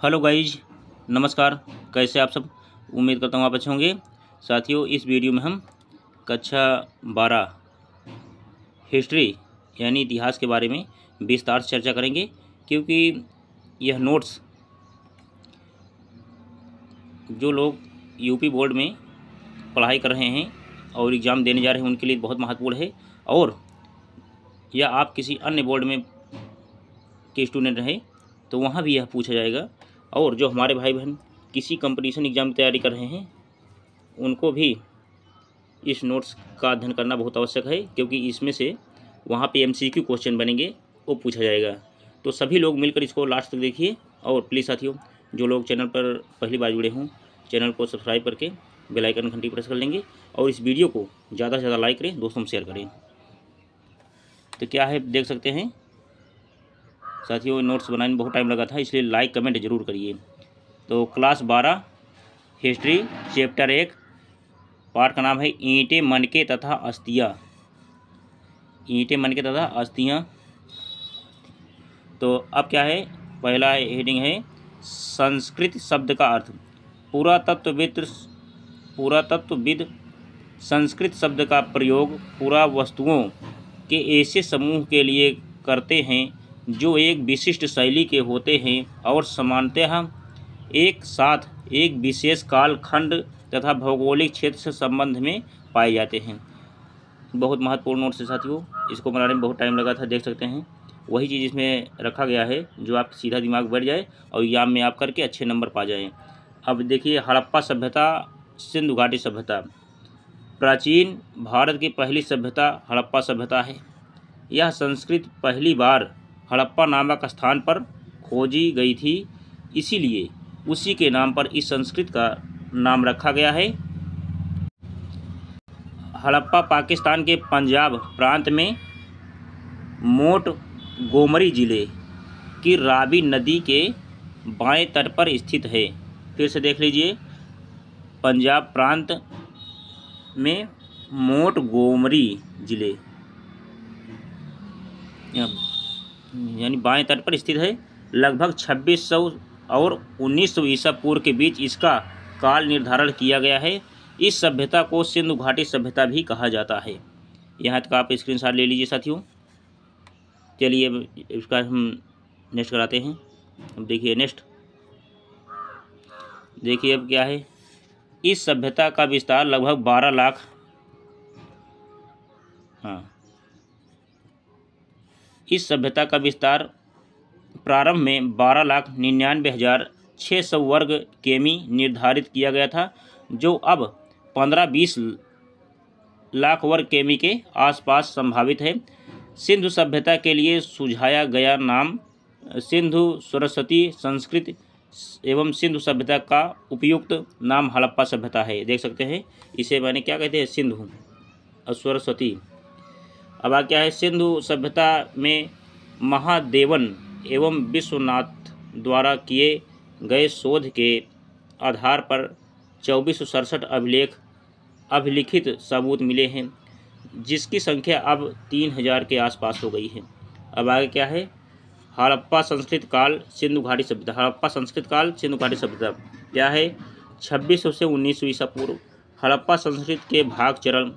Hello guys, नमस्कार। कैसे आप सब? उम्मीद करता हूँ आप अच्छे होंगे। साथियों, इस वीडियो में हम कक्षा 12 हिस्ट्री यानी इतिहास के बारे में विस्तार से चर्चा करेंगे, क्योंकि यह नोट्स जो लोग यूपी बोर्ड में पढ़ाई कर रहे हैं और एग्ज़ाम देने जा रहे हैं उनके लिए बहुत महत्वपूर्ण है। और या आप किसी अन्य बोर्ड में के स्टूडेंट रहे तो वहाँ भी यह पूछा जाएगा। और जो हमारे भाई बहन किसी कंपटीशन एग्ज़ाम की तैयारी कर रहे हैं उनको भी इस नोट्स का अध्ययन करना बहुत आवश्यक है, क्योंकि इसमें से वहाँ पे MCQ क्वेश्चन बनेंगे, वो पूछा जाएगा। तो सभी लोग मिलकर इसको लास्ट तक देखिए। और प्लीज़ साथियों, जो लोग चैनल पर पहली बार जुड़े हों, चैनल को सब्सक्राइब करके बेल आइकन घंटी प्रेस कर लेंगे और इस वीडियो को ज़्यादा से ज़्यादा लाइक करें, दोस्तों में शेयर करें। तो क्या है, देख सकते हैं साथियों, नोट्स बनाने में बहुत टाइम लगा था, इसलिए लाइक कमेंट जरूर करिए। तो क्लास 12 हिस्ट्री चैप्टर 1 पाठ का नाम है ईंटें मनके तथा अस्थियाँ। ईंटें मनके तथा अस्थियाँ। तो अब क्या है, पहला हेडिंग है संस्कृत शब्द का अर्थ। पुरातत्वविद संस्कृत शब्द का प्रयोग पुरावस्तुओं के ऐसे समूह के लिए करते हैं जो एक विशिष्ट शैली के होते हैं और सामान्यतः एक साथ एक विशेष कालखंड तथा भौगोलिक क्षेत्र से संबंध में पाए जाते हैं। बहुत महत्वपूर्ण नोट्स है साथियों, इसको बनाने में बहुत टाइम लगा था। देख सकते हैं वही चीज़ इसमें रखा गया है जो आप सीधा दिमाग बैठ जाए और एग्जाम में आप करके अच्छे नंबर पा जाएं। अब देखिए, हड़प्पा सभ्यता, सिंधु घाटी सभ्यता। प्राचीन भारत की पहली सभ्यता हड़प्पा सभ्यता है। यह संस्कृत पहली बार हड़प्पा नामक स्थान पर खोजी गई थी, इसीलिए उसी के नाम पर इस संस्कृत का नाम रखा गया है। हड़प्पा पाकिस्तान के पंजाब प्रांत में मोंटगोमरी जिले की रावी नदी के बाएं तट पर स्थित है। फिर से देख लीजिए, पंजाब प्रांत में मोंटगोमरी जिले यानी बाएं तट पर स्थित है। लगभग 2600 और 1900 ईसा पूर्व के बीच इसका काल निर्धारण किया गया है। इस सभ्यता को सिंधु घाटी सभ्यता भी कहा जाता है। यहाँ तक आप स्क्रीनशॉट ले लीजिए साथियों। चलिए अब इसका हम नेक्स्ट कराते हैं। अब देखिए नेक्स्ट, देखिए अब क्या है, इस सभ्यता का विस्तार लगभग 12 लाख इस सभ्यता का विस्तार प्रारंभ में 12,99,600 वर्ग किमी निर्धारित किया गया था, जो अब 15-20 लाख वर्ग किमी के आसपास संभावित है। सिंधु सभ्यता के लिए सुझाया गया नाम सिंधु सरस्वती संस्कृत एवं सिंधु सभ्यता का उपयुक्त नाम हड़प्पा सभ्यता है। देख सकते हैं, इसे मैंने क्या कहते हैं, सिंधु और सरस्वती। अब क्या है, सिंधु सभ्यता में महादेवन एवं विश्वनाथ द्वारा किए गए शोध के आधार पर 2467 अभिलिखित सबूत मिले हैं, जिसकी संख्या अब 3000 के आसपास हो गई है। अब आगे क्या है, हड़प्पा संस्कृत काल सिंधु घाटी सभ्यता। हड़प्पा संस्कृत काल सिंधु घाटी सभ्यता क्या है, 2600 से 1900 ईसा पूर्व। हड़प्पा संस्कृत के भाग चरण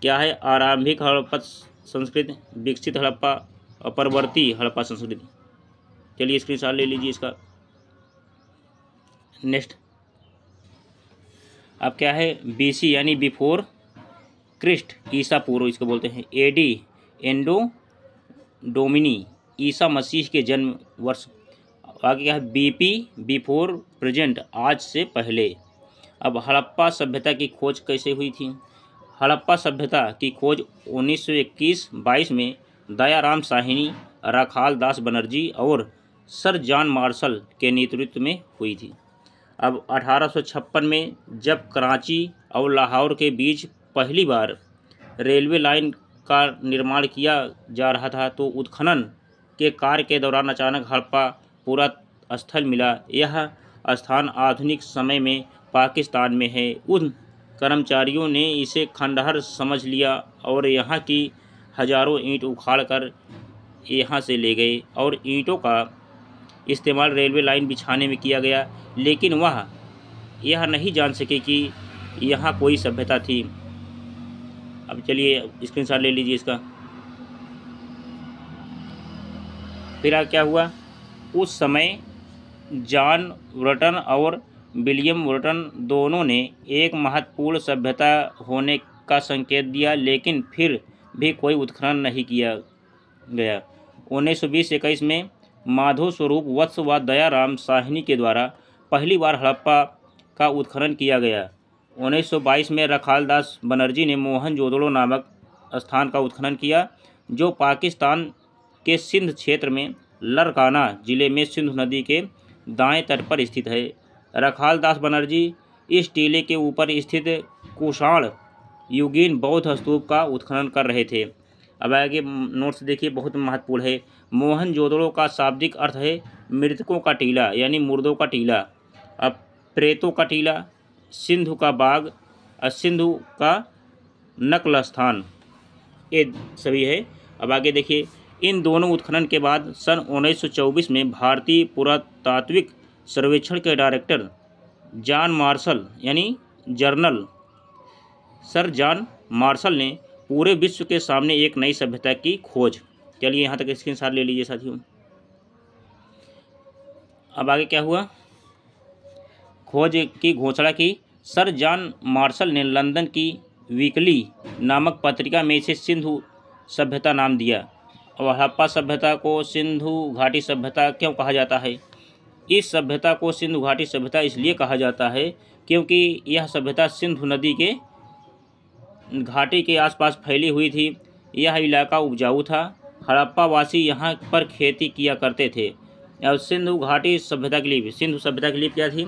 क्या है, आरंभिक हड़प्पा संस्कृत, विकसित हड़प्पा और परवर्ती हड़प्पा संस्कृति। चलिए स्क्रीनशॉट ले लीजिए इसका। नेक्स्ट, अब क्या है, BC यानी बिफोर क्रिस्ट, ईसा पूर्व इसको बोलते हैं। AD endo Duminy, Isa Masih के जन्म वर्ष। आगे क्या है, BP बिफोर प्रेजेंट, आज से पहले। अब हड़प्पा सभ्यता की खोज कैसे हुई थी? हड़प्पा सभ्यता की खोज 1921-22 में दयाराम साहनी, राखाल दास बनर्जी और सर जॉन मार्शल के नेतृत्व में हुई थी। अब 1856 में जब कराची और लाहौर के बीच पहली बार रेलवे लाइन का निर्माण किया जा रहा था, तो उत्खनन के कार्य के दौरान अचानक हड़प्पा पूरा स्थल मिला। यह स्थान आधुनिक समय में पाकिस्तान में है। उन कर्मचारियों ने इसे खंडहर समझ लिया और यहाँ की हजारों ईंट उखाड़ कर यहाँ से ले गए और ईंटों का इस्तेमाल रेलवे लाइन बिछाने में किया गया, लेकिन वह यह नहीं जान सके कि यहाँ कोई सभ्यता थी। अब चलिए स्क्रीनशॉट ले लीजिए इसका। फिर क्या हुआ, उस समय जॉन व्हार्टन और विलियम व्हार्टन दोनों ने एक महत्वपूर्ण सभ्यता होने का संकेत दिया, लेकिन फिर भी कोई उत्खनन नहीं किया गया। 1920-21 में माधव स्वरूप वत्स व दयाराम साहनी के द्वारा पहली बार हड़प्पा का उत्खनन किया गया। 1922 में रखालदास बनर्जी ने मोहनजोदड़ो नामक स्थान का उत्खनन किया, जो पाकिस्तान के सिंध क्षेत्र में लरकाना जिले में सिंधु नदी के दाएं तट पर स्थित है। रखालदास बनर्जी इस टीले के ऊपर स्थित कुषाण युगीन बौद्ध स्तूप का उत्खनन कर रहे थे। अब आगे नोट्स देखिए, बहुत महत्वपूर्ण है। मोहनजोदड़ो का शाब्दिक अर्थ है मृतकों का टीला, यानी मुर्दों का टीला। अब प्रेतों का टीला, सिंधु का बाग, सिंधु का नकल स्थान, ये सभी है। अब आगे देखिए, इन दोनों उत्खनन के बाद सन 1924 में भारतीय पुरातात्विक सर्वेक्षण के डायरेक्टर जॉन मार्शल यानी जर्नल सर जॉन मार्शल ने पूरे विश्व के सामने एक नई सभ्यता की खोज। चलिए यहाँ तक स्क्रीनशॉट ले लीजिए साथियों। अब आगे क्या हुआ, खोज की घोषणा की। सर जॉन मार्शल ने लंदन की वीकली नामक पत्रिका में इसे सिंधु सभ्यता नाम दिया। और हड़प्पा सभ्यता को सिंधु घाटी सभ्यता क्यों कहा जाता है? इस सभ्यता को सिंधु घाटी सभ्यता इसलिए कहा जाता है क्योंकि यह सभ्यता सिंधु नदी के घाटी के आसपास फैली हुई थी। यह इलाका उपजाऊ था। हड़प्पा वासी यहाँ पर खेती किया करते थे। और सिंधु घाटी सभ्यता की लिपि, सिंधु सभ्यता की लिपि क्या थी?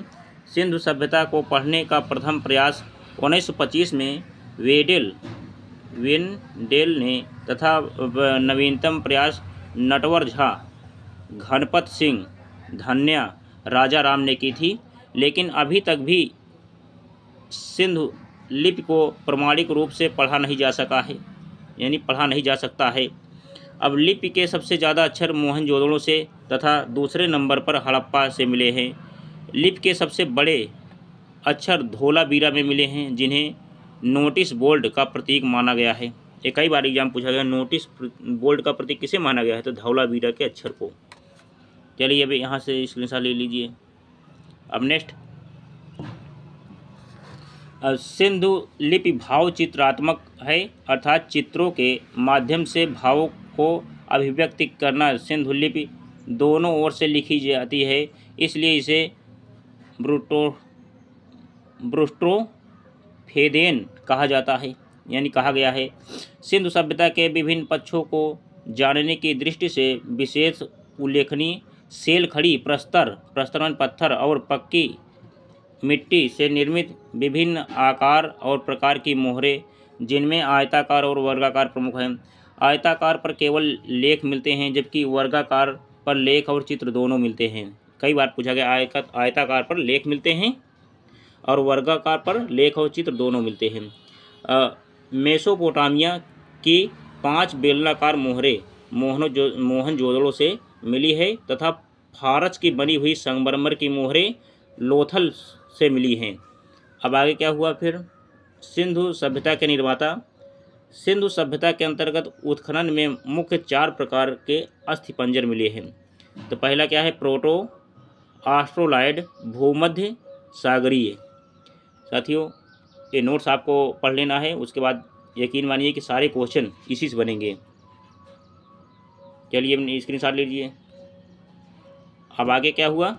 सिंधु सभ्यता को पढ़ने का प्रथम प्रयास 1925 में वेंडेल ने तथा नवीनतम प्रयास नटवर झा, घनपत सिंह, धन्या, राजा राम ने की थी। लेकिन अभी तक भी सिंधु लिपि को प्रमाणिक रूप से पढ़ा नहीं जा सका है, यानी पढ़ा नहीं जा सकता है। अब लिपि के सबसे ज़्यादा अक्षर मोहनजोदड़ो से तथा दूसरे नंबर पर हड़प्पा से मिले हैं। लिपि के सबसे बड़े अक्षर धोलावीरा में मिले हैं, जिन्हें नोटिस बोर्ड का प्रतीक माना गया है। ये कई बार एग्जाम पूछा गया, नोटिस बोर्ड का प्रतीक किसे माना गया है? तो धौलावीरा के अक्षर को। चलिए अभी यहाँ से स्क्रीनशॉट ले लीजिए। अब नेक्स्ट, सिंधु लिपि भाव चित्रात्मक है, अर्थात चित्रों के माध्यम से भावों को अभिव्यक्ति करना। सिंधु लिपि दोनों ओर से लिखी जाती है, इसलिए इसे ब्रुस्ट्रोफेदेन कहा जाता है, यानी कहा गया है। सिंधु सभ्यता के विभिन्न पक्षों को जानने की दृष्टि से विशेष उल्लेखनीय सेलखड़ी प्रस्तरण पत्थर और पक्की मिट्टी से निर्मित विभिन्न आकार और प्रकार की मोहरें, जिनमें आयताकार और वर्गाकार प्रमुख हैं। आयताकार पर केवल लेख मिलते हैं, जबकि वर्गाकार पर लेख और चित्र दोनों मिलते हैं। कई बार पूछा गया, आयताकार पर लेख मिलते हैं और वर्गाकार पर लेख और चित्र दोनों मिलते हैं। मेसोपोटामिया की 5 बेलनाकार मोहरें मोहनजोदड़ो से मिली है तथा फारस की बनी हुई संगमरमर की मोहरें लोथल से मिली हैं। अब आगे क्या हुआ फिर, सिंधु सभ्यता के निर्माता। सिंधु सभ्यता के अंतर्गत उत्खनन में मुख्य 4 प्रकार के अस्थिपंजर मिले हैं। तो पहला क्या है, प्रोटो ऑस्ट्रोलॉयड भूमध्य सागरीय। साथियों ये नोट्स आपको पढ़ लेना है, उसके बाद यकीन मानिए कि सारे क्वेश्चन इसी से बनेंगे। चलिए स्क्रीनशॉट लीजिए। अब आगे क्या हुआ,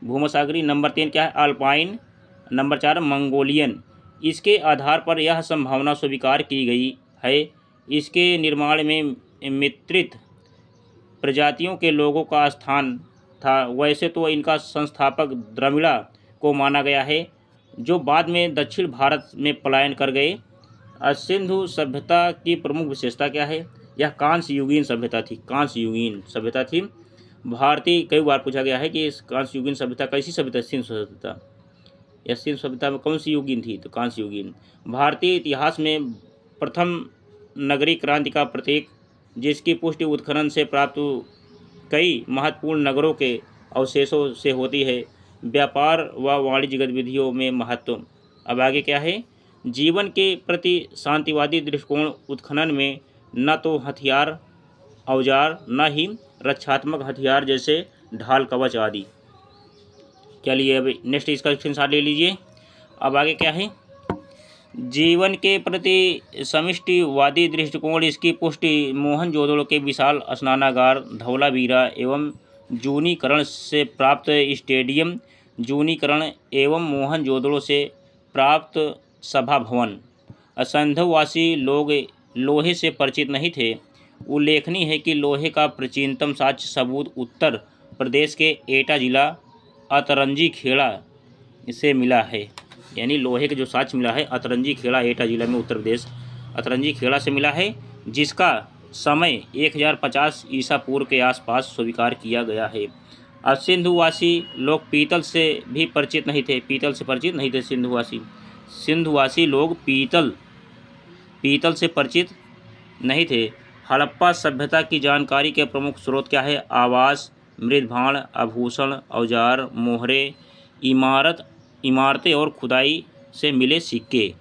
भूमसागरी। नंबर 3 क्या है, अल्पाइन। Number 4 Mongolian. इसके आधार पर यह संभावना स्वीकार की गई है इसके निर्माण में मिश्रित प्रजातियों के लोगों का स्थान था। वैसे तो इनका संस्थापक द्रविड़ा को माना गया है, जो बाद में दक्षिण भारत में पलायन कर गए। सिंधु सभ्यता की प्रमुख विशेषता क्या है, यह कांस्य युगीन सभ्यता थी। कांस्य युगीन सभ्यता थी। भारतीय, कई बार पूछा गया है कि इस कांस्य युगीन सभ्यता कैसी सभ्यता, सिंधु सभ्यता। यह सिंधु सभ्यता में कौन सी युगीन थी, तो कांस्य युगीन। भारतीय इतिहास में प्रथम नगरीय क्रांति का प्रतीक, जिसकी पुष्टि उत्खनन से प्राप्त कई महत्वपूर्ण नगरों के अवशेषों से होती है। व्यापार व वाणिज्य गतिविधियों में महत्व। अब आगे क्या है, जीवन के प्रति शांतिवादी दृष्टिकोण उत्खनन में न तो हथियार औजार न ही रक्षात्मक हथियार जैसे ढाल कवच आदि। क्या लिए अब नेक्स्ट इसका स्क्रीनशॉट ले लीजिए। अब आगे क्या है, जीवन के प्रति समष्टिवादी दृष्टिकोण, इसकी पुष्टि मोहनजोदड़ो के विशाल स्नानागार, धौलावीरा एवं जूनीकरण से प्राप्त स्टेडियम, जूनीकरण एवं मोहनजोदड़ो से प्राप्त सभा भवन। असंधवासी लोग लोहे से परिचित नहीं थे। उल्लेखनीय है कि लोहे का प्राचीनतम साक्ष्य सबूत उत्तर प्रदेश के एटा जिला अतरंजी खेड़ा से मिला है। यानी लोहे के जो साक्ष्य मिला है अतरंजी खेड़ा एटा जिला में उत्तर प्रदेश अतरंजी खेड़ा से मिला है, जिसका समय 1050 ईसा पूर्व के आसपास स्वीकार किया गया है। अब सिंधुवासी लोग पीतल से भी परिचित नहीं थे, पीतल से परिचित नहीं थे सिंधुवासी लोग पीतल से परिचित नहीं थे। हड़प्पा सभ्यता की जानकारी के प्रमुख स्रोत क्या है, आवास, मृदभांड, आभूषण, औजार, मोहरे, इमारतें और खुदाई से मिले सिक्के।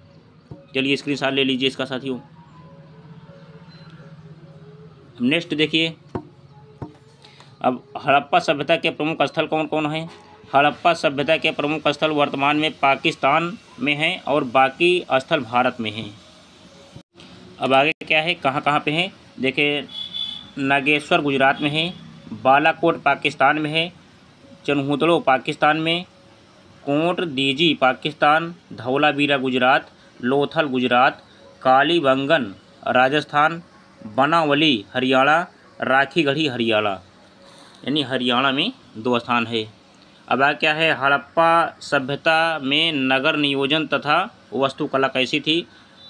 चलिए स्क्रीनशॉट ले लीजिए इसका साथियों। नेक्स्ट देखिए, अब हड़प्पा सभ्यता के प्रमुख स्थल कौन कौन हैं। हड़प्पा सभ्यता के प्रमुख स्थल वर्तमान में पाकिस्तान में हैं और बाकी स्थल भारत में हैं। अब आगे क्या है, कहाँ कहाँ पे हैं, देखिए नागेश्वर गुजरात में है, बालाकोट पाकिस्तान में है, चनहुतड़ो पाकिस्तान में, कोट दीजी पाकिस्तान, धौलावीरा गुजरात, लोथल गुजरात, कालीबंगन राजस्थान, बनावली हरियाणा, राखीगढ़ी हरियाणा, यानी हरियाणा में 2 स्थान है। अब आगे क्या है, हड़प्पा सभ्यता में नगर नियोजन तथा वास्तुकला कैसी थी,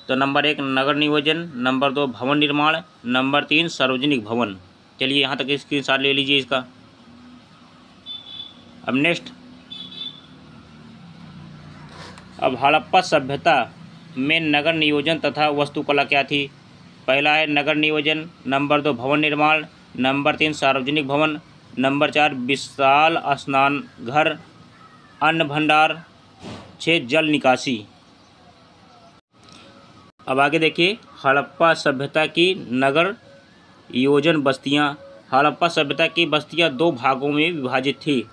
तो नंबर 1 नगर नियोजन, नंबर 2 भवन निर्माण, नंबर 3 सार्वजनिक भवन। चलिए यहाँ तक स्क्रीनशॉट ले लीजिए इसका। अब नेक्स्ट, अब हड़प्पा सभ्यता में नगर नियोजन तथा वास्तुकला क्या थी। पहला है नगर नियोजन, नंबर 2 भवन निर्माण, नंबर 3 सार्वजनिक भवन, नंबर 4 विशाल स्नान घर, अन्न भंडार, 6 जल निकासी। अब आगे देखिए, हड़प्पा सभ्यता की नगर योजन बस्तियां। हड़प्पा सभ्यता की बस्तियां 2 भागों में विभाजित थी।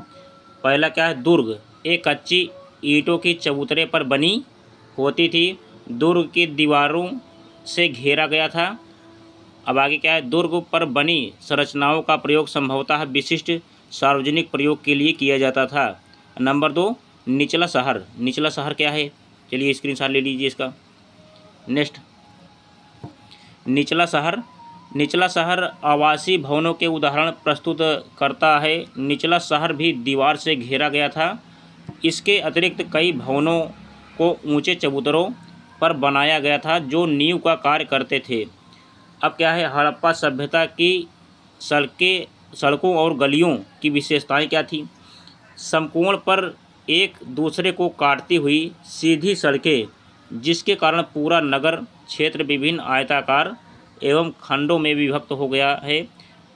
पहला क्या है, दुर्ग, एक कच्ची ईंटों की चबूतरे पर बनी होती थी, दुर्ग की दीवारों से घेरा गया था। अब आगे क्या है, दुर्ग पर बनी संरचनाओं का प्रयोग संभवतः विशिष्ट सार्वजनिक प्रयोग के लिए किया जाता था। नंबर 2 निचला शहर। निचला शहर क्या है, चलिए स्क्रीनशॉट ले लीजिए इसका। नेक्स्ट, निचला शहर आवासीय भवनों के उदाहरण प्रस्तुत करता है। निचला शहर भी दीवार से घेरा गया था। इसके अतिरिक्त कई भवनों को ऊंचे चबूतरों पर बनाया गया था जो नींव का कार्य करते थे। अब क्या है, हड़प्पा सभ्यता की सड़कों और गलियों की विशेषताएं क्या थी। समकोण पर एक दूसरे को काटती हुई सीधी सड़कें, जिसके कारण पूरा नगर क्षेत्र विभिन्न आयताकार एवं खंडों में विभक्त हो गया है,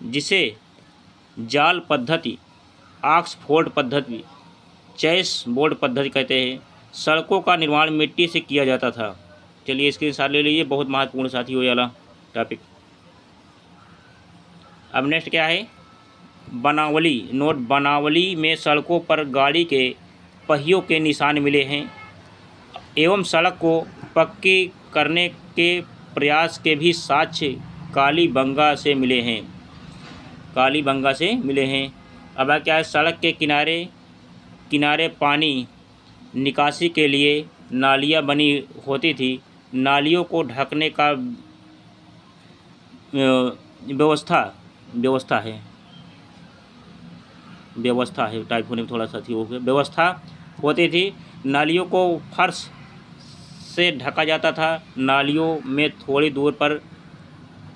जिसे जाल पद्धति, ऑक्सफोर्ड पद्धति, चेस बोर्ड पद्धति कहते हैं। सड़कों का निर्माण मिट्टी से किया जाता था। चलिए स्क्रीनशॉट ले लीजिए, बहुत महत्वपूर्ण साथी हो वाला टॉपिक। अब नेक्स्ट क्या है, बनावली नोट। बनावली में सड़कों पर गाड़ी के पहियों के निशान मिले हैं एवं सड़क को पक्की करने के प्रयास के भी साक्ष्य कालीबंगा से मिले हैं। अब क्या है, सड़क के किनारे पानी निकासी के लिए नालियाँ बनी होती थी। नालियों को ढकने का व्यवस्था है टाइप होने में थोड़ा सा हो गया, व्यवस्था होती थी। नालियों को फर्श से ढका जाता था। नालियों में थोड़ी दूर पर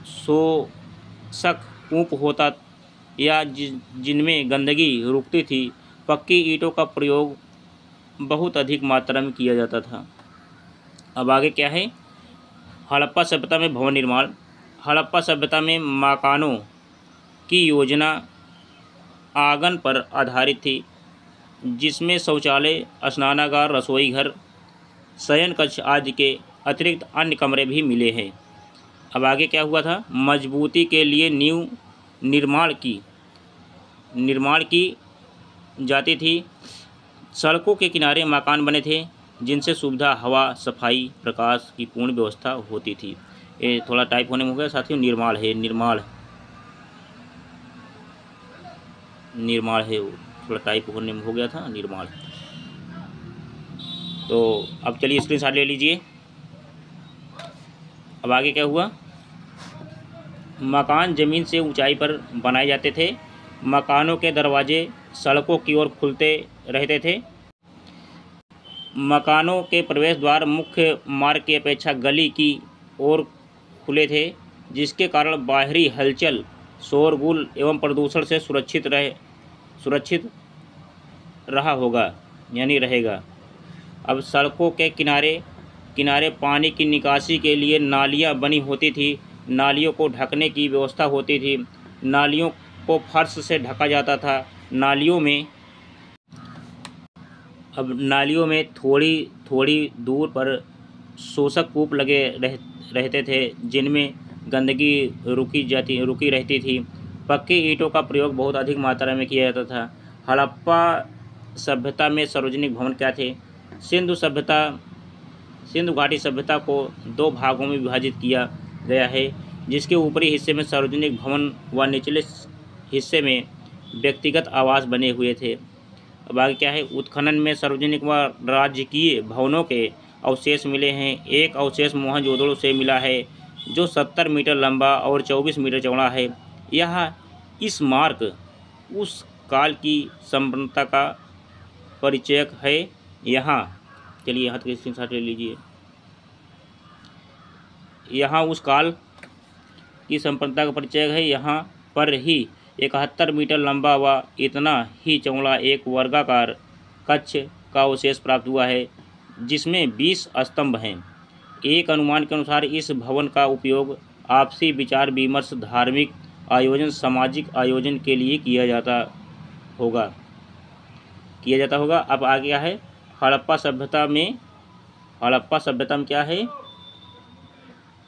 शोषक कूप होता या जिनमें गंदगी रुकती थी। पक्की ईंटों का प्रयोग बहुत अधिक मात्रा में किया जाता था। अब आगे क्या है, हड़प्पा सभ्यता में भवन निर्माण। हड़प्पा सभ्यता में मकानों की योजना आंगन पर आधारित थी, जिसमें शौचालय, स्नानागार, रसोई घर, शयन कक्ष आदि के अतिरिक्त अन्य कमरे भी मिले हैं। अब आगे क्या हुआ था? मजबूती के लिए नींव निर्माण की जाती थी। सड़कों के किनारे मकान बने थे, जिनसे सुविधा, हवा, सफाई, प्रकाश की पूर्ण व्यवस्था होती थी। ये थोड़ा टाइप होने में हो गया साथियों, निर्माण है, निर्माण है, थोड़ा टाइप होने में हो गया था, निर्माण। तो अब चलिए स्क्रीनशॉट ले लीजिए। अब आगे क्या हुआ? मकान ज़मीन से ऊंचाई पर बनाए जाते थे। मकानों के दरवाजे सड़कों की ओर खुलते रहते थे। मकानों के प्रवेश द्वार मुख्य मार्ग की अपेक्षा गली की ओर खुले थे, जिसके कारण बाहरी हलचल, शोरगुल एवं प्रदूषण से सुरक्षित रहा होगा यानी रहेगा। अब सड़कों के किनारे पानी की निकासी के लिए नालियां बनी होती थी। नालियों को ढकने की व्यवस्था होती थी। नालियों को फर्श से ढका जाता था। नालियों में थोड़ी थोड़ी दूर पर शोषक कूप लगे रहते थे, जिनमें गंदगी रुकी रहती थी। पक्की ईंटों का प्रयोग बहुत अधिक मात्रा में किया जाता था। हड़प्पा सभ्यता में सार्वजनिक भवन क्या थे? सिंधु घाटी सभ्यता को 2 भागों में विभाजित किया गया है, जिसके ऊपरी हिस्से में सार्वजनिक भवन व निचले हिस्से में व्यक्तिगत आवास बने हुए थे। अब आगे क्या है? उत्खनन में सार्वजनिक व राजकीय भवनों के अवशेष मिले हैं। एक अवशेष मोहनजोदड़ो से मिला है, जो 70 मीटर लंबा और 24 मीटर चौड़ा है। यह इस मार्ग उस काल की संपन्नता का परिचयक है। यहाँ चलिए यहाँ तक स्क्रीनशॉट ले लीजिए। यहाँ उस काल की संपन्नता का परिचय है। यहाँ पर ही 71 मीटर लंबा व इतना ही चौड़ा एक वर्गाकार कक्ष का अवशेष प्राप्त हुआ है, जिसमें 20 स्तंभ हैं। एक अनुमान के अनुसार इस भवन का उपयोग आपसी विचार विमर्श, धार्मिक आयोजन, सामाजिक आयोजन के लिए किया जाता होगा। अब आगे क्या है? हड़प्पा सभ्यता में क्या है?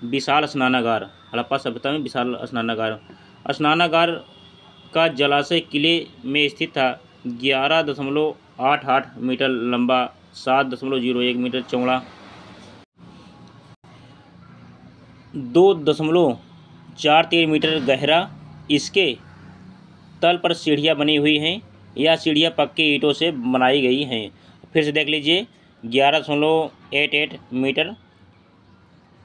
विशाल स्नानागार। हड़प्पा सभ्यता में विशाल स्नानागार का जलाशय किले में स्थित था। 11.88 मीटर लंबा, 7.01 मीटर चौड़ा, 2.43 मीटर गहरा। इसके तल पर सीढ़ियाँ बनी हुई हैं। यह सीढ़ियाँ पक्की ईंटों से बनाई गई हैं। फिर से देख लीजिए। 11.88 मीटर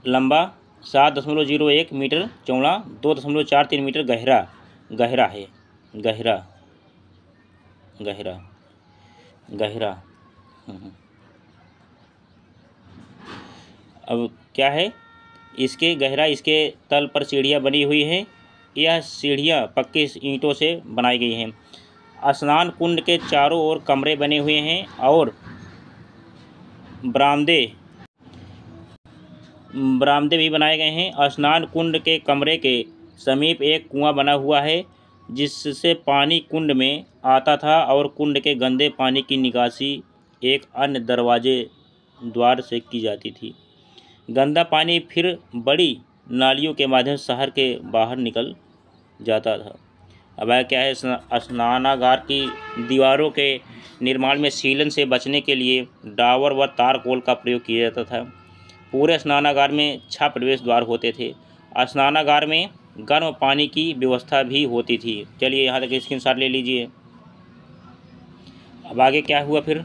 लंबा, 7.01 मीटर चौड़ा, 2.43 मीटर गहरा है। अब क्या है? इसके तल पर सीढ़ियाँ बनी हुई हैं। यह सीढ़ियाँ पक्की ईंटों से बनाई गई हैं। स्नान कुंड के चारों ओर कमरे बने हुए हैं और बरामदे भी बनाए गए हैं। स्नान कुंड के कमरे के समीप एक कुआं बना हुआ है, जिससे पानी कुंड में आता था और कुंड के गंदे पानी की निकासी एक अन्य द्वार से की जाती थी। गंदा पानी फिर बड़ी नालियों के माध्यम से शहर के बाहर निकल जाता था। अब क्या है? स्नानागार की दीवारों के निर्माण में सीलन से बचने के लिए डावर व तारकोल का प्रयोग किया जाता था। पूरे स्नानागार में 6 प्रवेश द्वार होते थे। स्नानागार में गर्म पानी की व्यवस्था भी होती थी। चलिए यहाँ तक स्क्रीनशॉट ले लीजिए। अब आगे क्या हुआ फिर?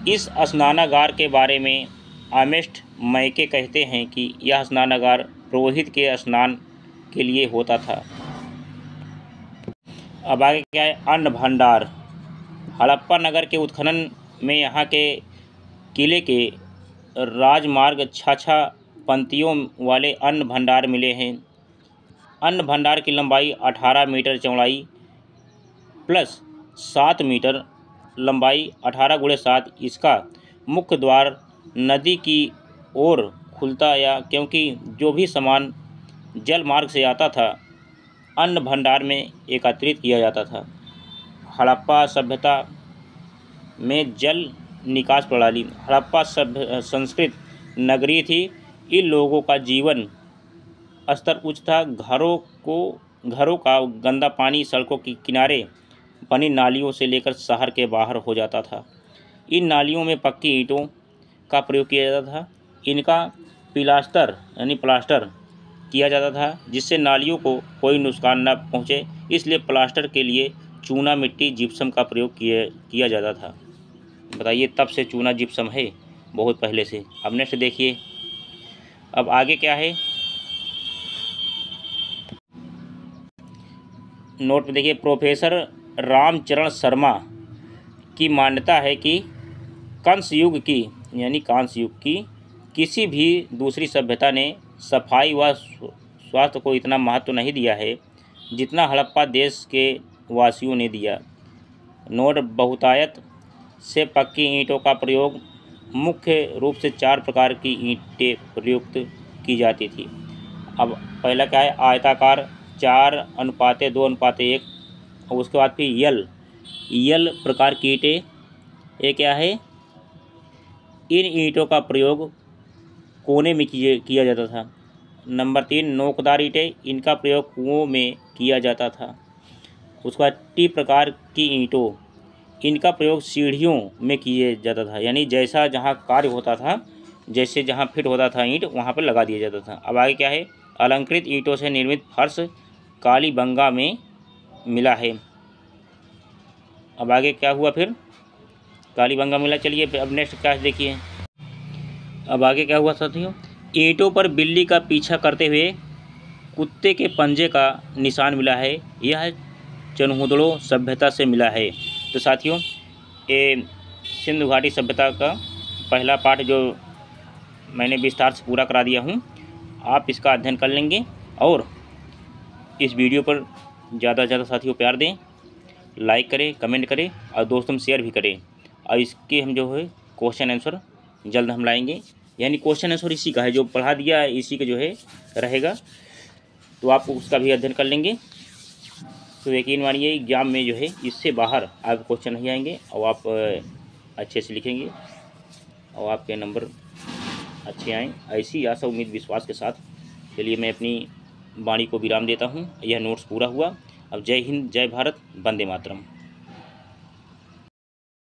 इस स्नानागार के बारे में आर्नेस्ट मैके कहते हैं कि यह स्नानागार पुरोहित के स्नान के लिए होता था। अब आगे क्या है? अन्न भंडार। हड़प्पा नगर के उत्खनन में यहाँ के किले के राजमार्ग 6 पंक्तियों वाले अन्न भंडार मिले हैं। अन्न भंडार की लंबाई 18 मीटर, चौड़ाई प्लस 7 मीटर, लंबाई 18 × 7। इसका मुख्य द्वार नदी की ओर खुलता, या क्योंकि जो भी सामान जल मार्ग से आता था अन्न भंडार में एकत्रित किया जाता था। हड़प्पा सभ्यता में जल निकास प्रणाली। हड़प्पा संस्कृत नगरीय थी। इन लोगों का जीवन स्तर उच्च था। घरों का गंदा पानी सड़कों के किनारे बनी नालियों से लेकर शहर के बाहर हो जाता था। इन नालियों में पक्की ईंटों का प्रयोग किया जाता था। इनका प्लास्टर किया जाता था जिससे नालियों को कोई नुकसान न पहुँचे। इसलिए प्लास्टर के लिए चूना मिट्टी जिप्सम का प्रयोग किया जाता था। बताइए, तब से चूना जिप्सम है, बहुत पहले से। अब नेक्स्ट देखिए, अब आगे क्या है नोट पे देखिए। प्रोफेसर रामचरण शर्मा की मान्यता है कि कांस्य युग की किसी भी दूसरी सभ्यता ने सफाई व स्वास्थ्य को इतना महत्व नहीं दिया है जितना हड़प्पा देश के वासियों ने दिया। नोट बहुतायत से पक्की ईंटों का प्रयोग। मुख्य रूप से 4 प्रकार की ईंटें प्रयुक्त की जाती थी। अब पहला क्या है, आयताकार 4:2:1। और उसके बाद फिर यल प्रकार की ईंटें। ये क्या है, इन ईंटों का प्रयोग कोने में किया जाता था। नंबर 3, नोकदार ईंटें। इनका प्रयोग कुओं में किया जाता था। उसके बाद टी प्रकार की ईंटों। इनका प्रयोग सीढ़ियों में किया जाता था, यानी जैसा जहाँ कार्य होता था, जैसे जहाँ फिट होता था ईंट, वहाँ पर लगा दिया जाता था। अब आगे क्या है, अलंकृत ईंटों से निर्मित फर्श कालीबंगा में मिला है। अब आगे क्या हुआ, फिर कालीबंगा मिला। चलिए अब नेक्स्ट क्या देखिए। अब आगे क्या हुआ साथियों, ईंटों पर बिल्ली का पीछा करते हुए कुत्ते के पंजे का निशान मिला है। यह चनहुदड़ो सभ्यता से मिला है। तो साथियों, ये सिंधु घाटी सभ्यता का पहला पार्ट जो मैंने विस्तार से पूरा करा दिया हूँ। आप इसका अध्ययन कर लेंगे और इस वीडियो पर ज़्यादा से ज़्यादा साथियों प्यार दें, लाइक करें, कमेंट करें और दोस्तों में शेयर भी करें। और इसके हम जो है क्वेश्चन आंसर जल्द हम लाएंगे, यानी क्वेश्चन आंसर इसी का है, जो पढ़ा दिया है इसी का जो है रहेगा। तो आप उसका भी अध्ययन कर लेंगे तो यकीन मानिए एग्जाम में जो है इससे बाहर आपके क्वेश्चन नहीं आएंगे और आप अच्छे से लिखेंगे और आपके नंबर अच्छे आएँ। ऐसी आशा उम्मीद विश्वास के साथ चलिए मैं अपनी वाणी को विराम देता हूँ। यह नोट्स पूरा हुआ। अब जय हिंद, जय भारत, वंदे मातरम।